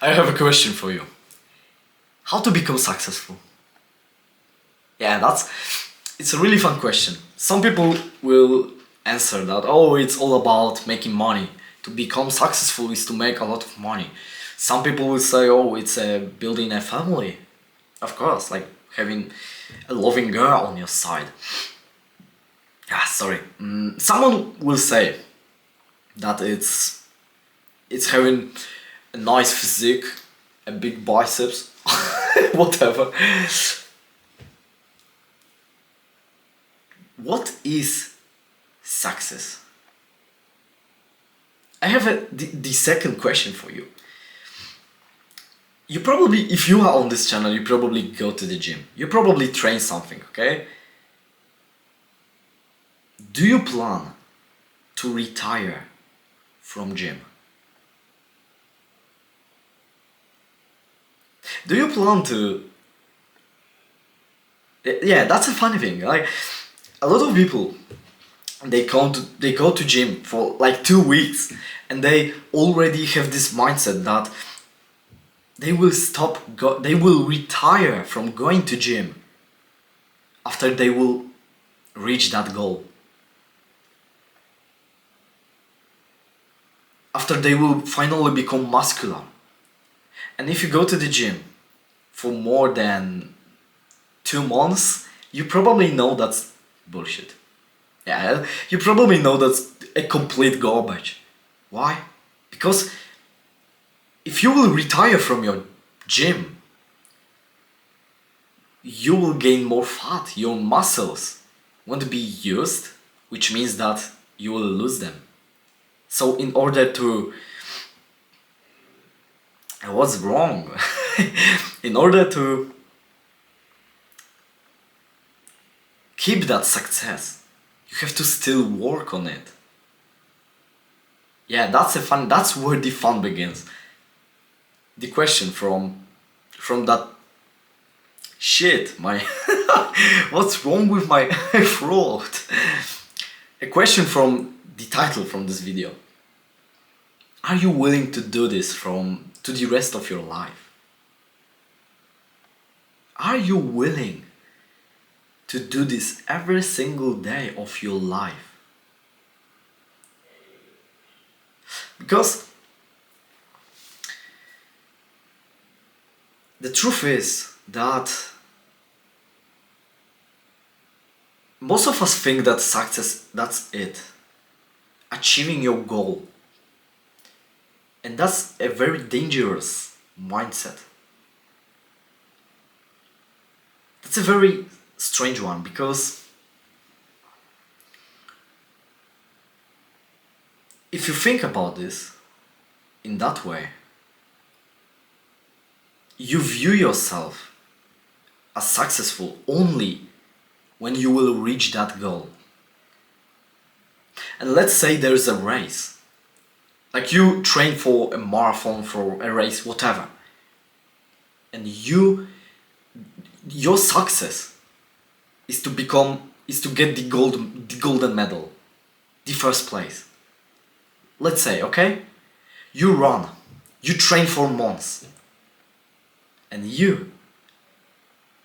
I have a question for you. How to become successful? Yeah, it's a really fun question. Some people will answer that, oh, it's all about making money. To become successful is to make a lot of money. Some people will say, oh, it's building a family. Of course, like having a loving girl on your side. Sorry. Someone will say that it's having a nice physique, a big biceps, whatever. What is success? I have the second question for you. You probably, if you are on this channel, you probably go to the gym. You probably train something, okay? Do you plan to retire from gym? Do you plan to... Yeah, that's a funny thing. Like, a lot of people, they go to gym for like 2 weeks and they already have this mindset that they will retire from going to gym after they will reach that goal. After they will finally become muscular. And if you go to the gym for more than 2 months, you probably know that's bullshit. Yeah, you probably know that's a complete garbage. Why? Because if you will retire from your gym, you will gain more fat. Your muscles won't be used, which means that you will lose them. So in order to... What's wrong? In order to keep that success, you have to still work on it. Yeah, that's where the fun begins. The question from that shit, my what's wrong with my throat? A question from the title from this video. Are you willing to do this to the rest of your life? Are you willing to do this every single day of your life? Because the truth is that most of us think that success, that's it. Achieving your goal. And that's a very dangerous mindset. That's a very strange one, because if you think about this in that way, you view yourself as successful only when you will reach that goal. And let's say there's a race. Like you train for a marathon, for a race, whatever. And your success is to get the golden medal, the first place. Let's say, okay? You run, you train for months, and you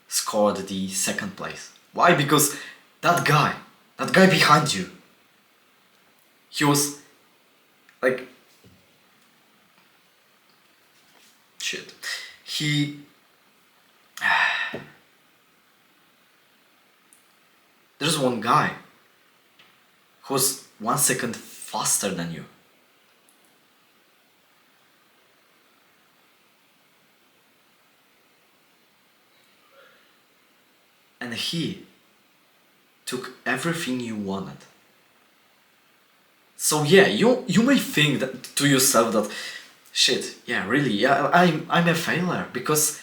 scored the second place. Why? Because that guy behind you, he was like, shit, there's one guy who's 1 second faster than you. And he took everything you wanted. So yeah, you may think that to yourself that, shit, yeah, really, yeah, I'm a failure because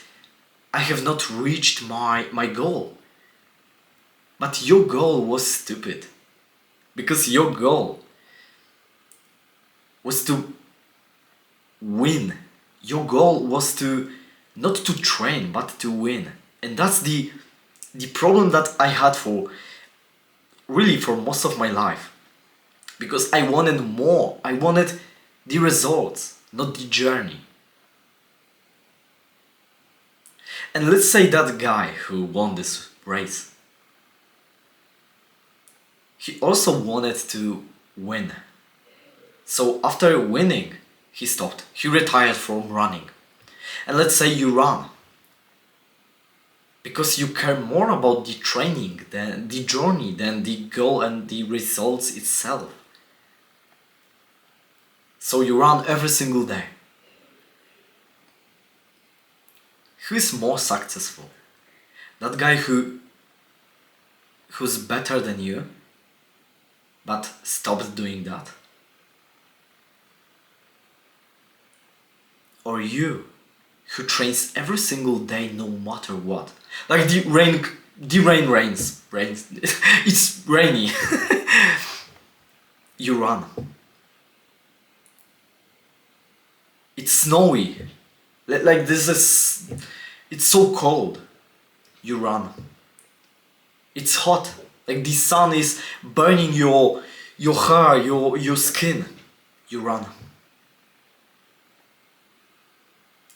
I have not reached my goal. But your goal was stupid. Because your goal was to win. Your goal was to not to train, but to win. And that's the problem that I had for most of my life. Because I wanted more. I wanted the results, not the journey. And let's say that guy who won this race, he also wanted to win. So after winning, he stopped. He retired from running. And let's say you run because you care more about the training than the journey, than the goal and the results itself. So you run every single day. Who is more successful? That guy who's better than you but stopped doing that? Or you who trains every single day no matter what? Like the rain rains. It's rainy. You run. It's snowy. Like this is... It's so cold. You run. It's hot. Like the sun is burning your hair, your skin. You run.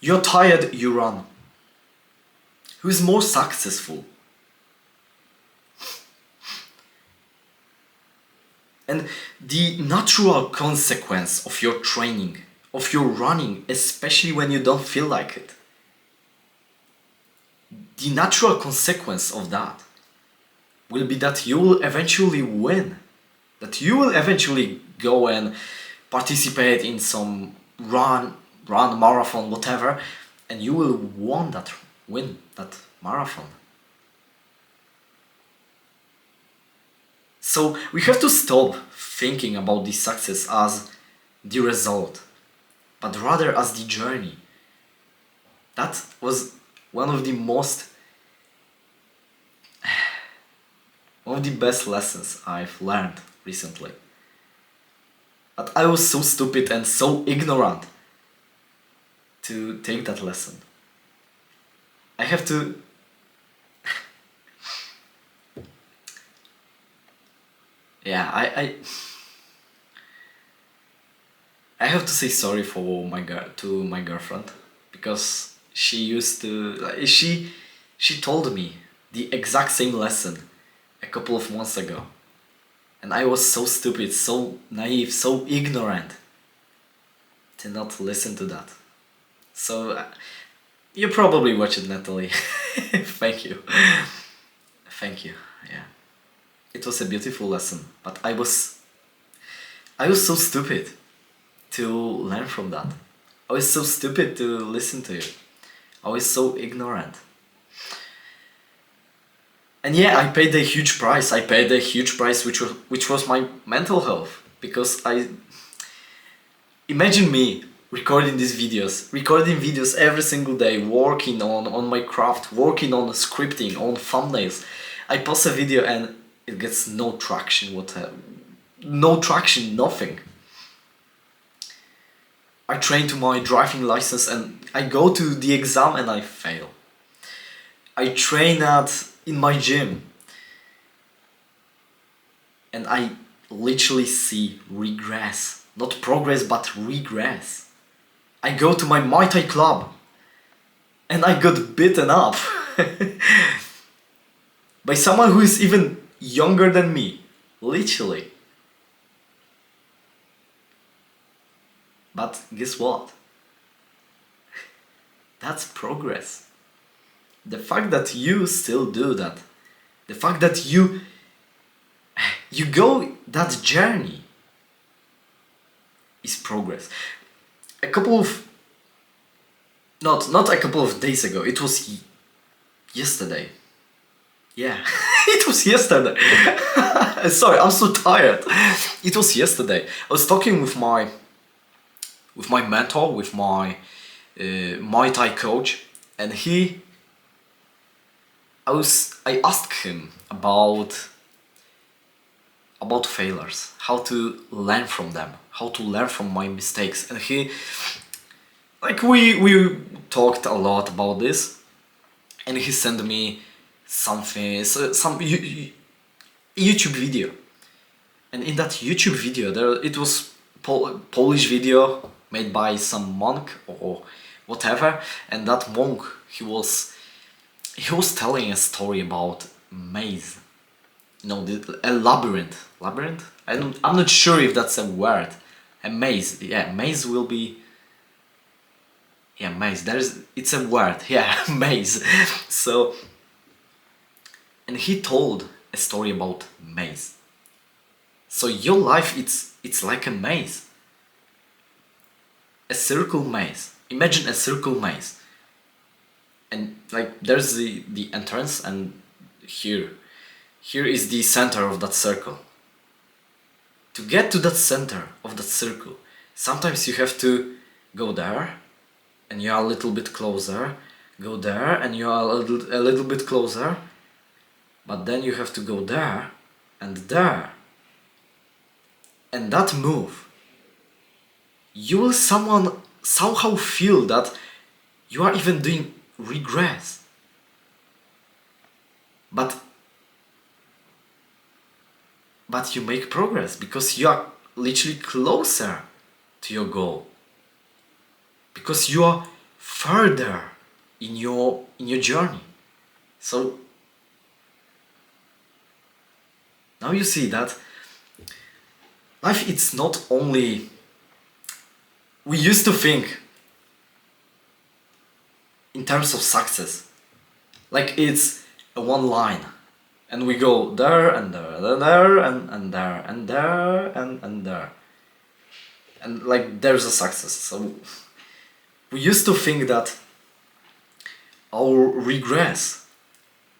You're tired, you run. Who is more successful? And the natural consequence of your training, of your running, especially when you don't feel like it, the natural consequence of that will be that you will eventually win. That you will eventually go and participate in some run, marathon, whatever, and you will win that marathon. So we have to stop thinking about the success as the result, but rather as the journey. That was one of the best lessons I've learned recently. But I was so stupid and so ignorant to take that lesson. I have to... yeah, I have to say sorry for to my girlfriend, because she used to... like, she told me the exact same lesson a couple of months ago. And I was so stupid, so naive, so ignorant to not listen to that. So, you probably watch it, Natalie. Thank you. Thank you, yeah. It was a beautiful lesson, but I was so stupid to learn from that. I was so stupid to listen to you. I was so ignorant. And yeah, I paid a huge price. I paid a huge price, which was my mental health. Because imagine me recording videos every single day, working on my craft, working on scripting, on thumbnails. I post a video and it gets no traction, nothing. I train to my driving license and I go to the exam and I fail. I train in my gym and I literally see regress. Not progress, but regress. I go to my Muay Thai club and I got beaten up by someone who is even younger than me, literally. But guess what? That's progress. The fact that you still do that, the fact that you go that journey is progress. Not a couple of days ago, it was yesterday. Yeah, it was yesterday. Sorry, I'm so tired. It was yesterday. I was talking with my mentor, with my Muay Thai coach, and I asked him about failures, how to learn from them, how to learn from my mistakes, and we talked a lot about this, and he sent me some YouTube video, and in that YouTube video it was Polish video made by some monk or whatever, and that monk, he was he was telling a story about maze. You know, a labyrinth. Labyrinth? I'm not sure if that's a word. A maze. Yeah, maze will be. Yeah, maze. It's a word. Yeah, maze. So, and he told a story about maze. So your life, it's like a maze. A circle maze. Imagine a circle maze. And like there's the entrance, and here is the center of that circle. To get to that center of that circle, sometimes you have to go there and you are a little bit closer, go there and you are a little bit closer, but then you have to go there and there. And that move, you will somehow feel that you are even doing regress. But you make progress because you are literally closer to your goal. Because you are further in your journey. So now you see that life, it's not only, we used to think in terms of success, like it's a one line, and we go there and there and there and there and there and there, and like there's a success. So we used to think that our regress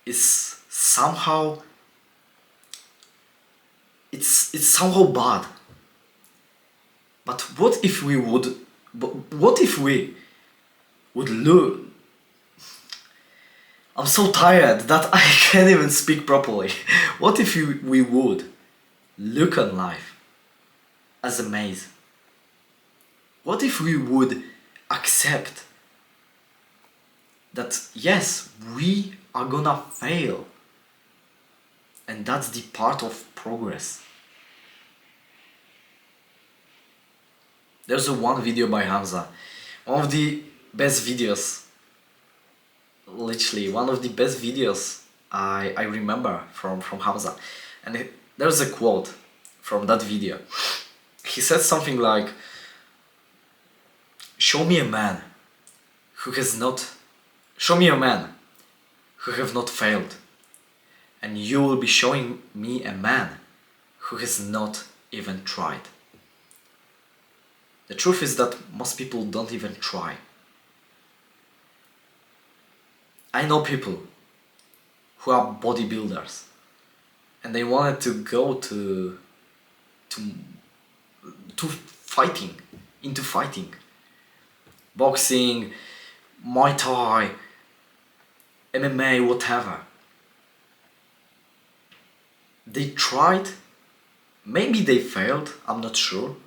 is somehow, it's somehow bad. But what if we would look, I'm so tired that I can't even speak properly. What if we would look on life as a maze? What if we would accept that yes, we are gonna fail, and that's the part of progress? There's one video by Hamza, one of the best videos, literally one of the best videos I remember from Hamza. And there's a quote from that video. He said something like, show me a man who have not failed, and you will be showing me a man who has not even tried. The truth is that most people don't even try. I know people who are bodybuilders and they wanted to go to fighting, into fighting, boxing, Muay Thai, MMA, whatever. They tried, maybe they failed, I'm not sure,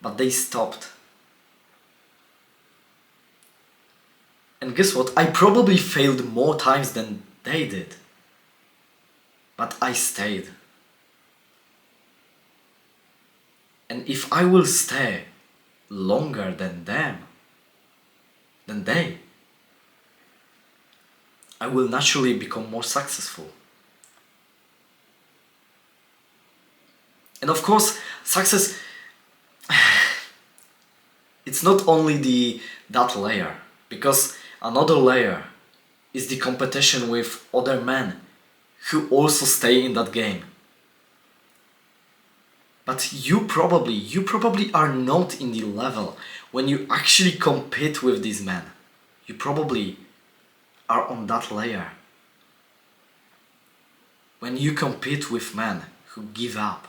but they stopped. And guess what? I probably failed more times than they did. But I stayed. And if I will stay longer than they, I will naturally become more successful. And of course, success, it's not only that layer, because another layer is the competition with other men who also stay in that game. But you probably are not in the level when you actually compete with these men. You probably are on that layer. When you compete with men who give up.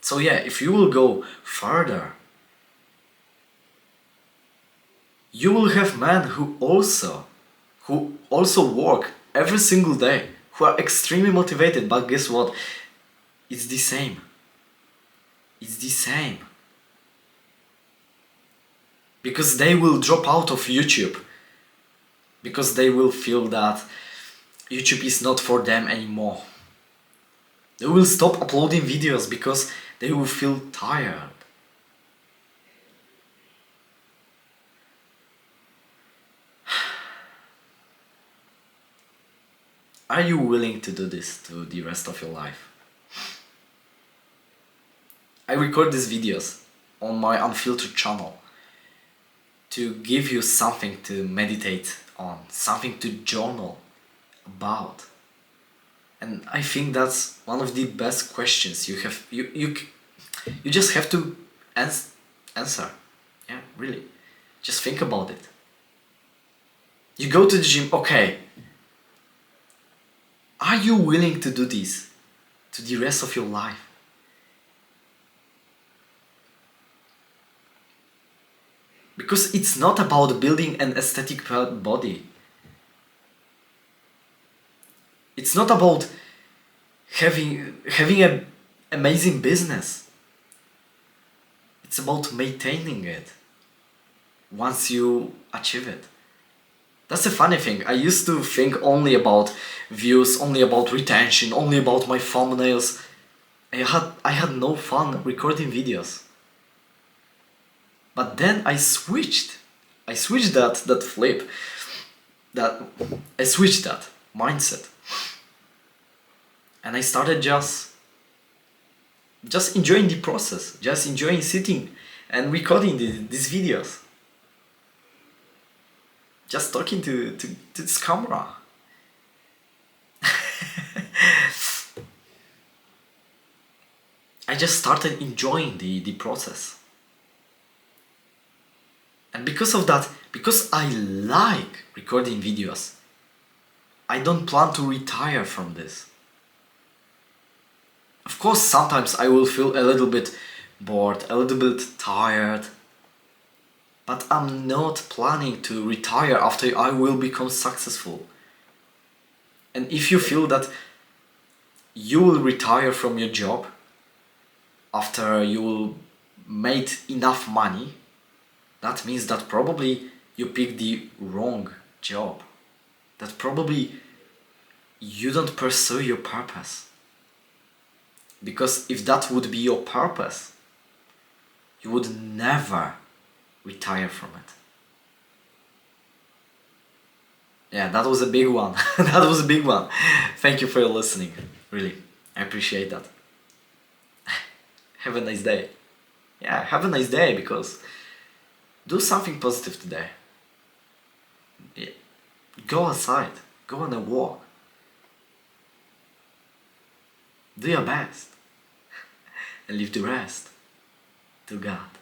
So yeah, if you will go further, you will have men who also work every single day, who are extremely motivated, but guess what? It's the same. It's the same. Because they will drop out of YouTube. Because they will feel that YouTube is not for them anymore. They will stop uploading videos because they will feel tired. Are you willing to do this to the rest of your life? I record these videos on my Unfiltered channel to give you something to meditate on, something to journal about. And I think that's one of the best questions you have. You just have to answer. Yeah, really. Just think about it. You go to the gym, okay. Are you willing to do this to the rest of your life? Because it's not about building an aesthetic body. It's not about having an amazing business. It's about maintaining it once you achieve it. That's the funny thing. I used to think only about views, only about retention, only about my thumbnails. I had no fun recording videos. But then I switched. I switched that flip. I switched that mindset. And I started just enjoying the process, just enjoying sitting and recording these videos. Just talking to this camera. I just started enjoying the process. And because of that, because I like recording videos, I don't plan to retire from this. Of course, sometimes I will feel a little bit bored, a little bit tired, but I'm not planning to retire after I will become successful. And if you feel that you will retire from your job after you will made enough money, that means that probably you picked the wrong job. That probably you don't pursue your purpose. Because if that would be your purpose, you would never retire from it. Yeah, that was a big one. That was a big one. Thank you for listening. Really, I appreciate that. Have a nice day. Yeah, have a nice day, because do something positive today. Yeah. Go outside. Go on a walk. Do your best. And leave the rest to God.